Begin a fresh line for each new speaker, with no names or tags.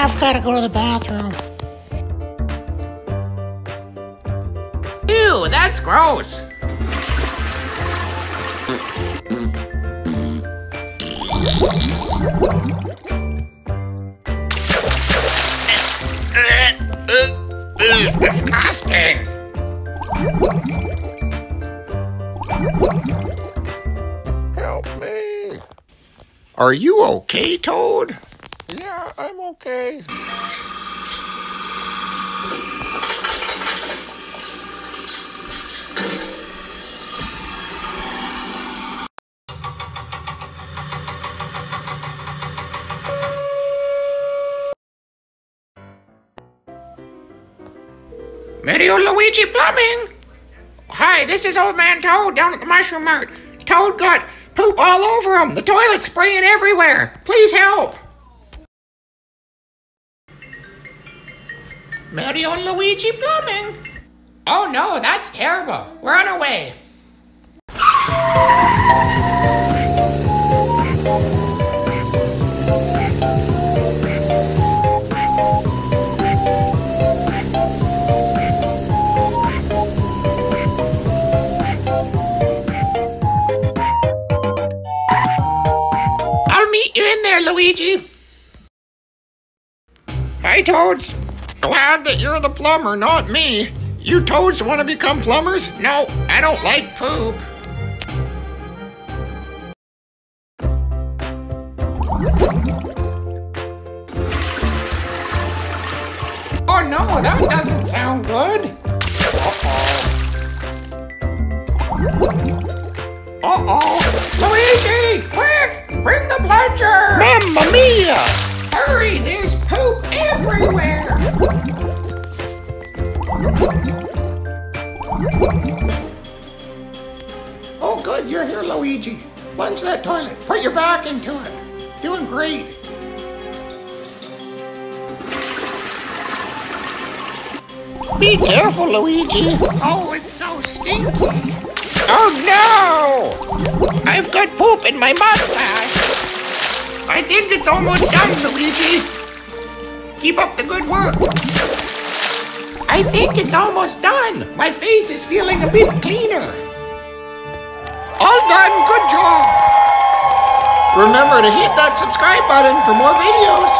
I've got to go to the bathroom.
Ew, that's gross. It's disgusting. Help me. Are you okay, Toad? Yeah, I'm okay. Mario Luigi Plumbing! Hi, this is Old Man Toad down at the Mushroom Mart. Toad got poop all over him. The toilet's spraying everywhere. Please help. Mario and Luigi Plumbing. Oh no, that's terrible. We're on our way. I'll meet you in there, Luigi. Hi, Toads. Glad that you're the plumber, not me. You Toads want to become plumbers? No, I don't like poop. Oh no, that doesn't sound good. Uh-oh. Luigi, quick, bring the plunger.
Mamma mia!
Hurry, there's poop everywhere. Oh good, you're here, Luigi. Plunge that toilet. Put your back into it. Doing great.
Be careful, Luigi.
Oh, it's so stinky.
Oh no! I've got poop in my mustache.
I think it's almost done, Luigi. Keep up the good work. I think it's almost done. My face is feeling a bit cleaner. All done, good job. Remember to hit that subscribe button for more videos.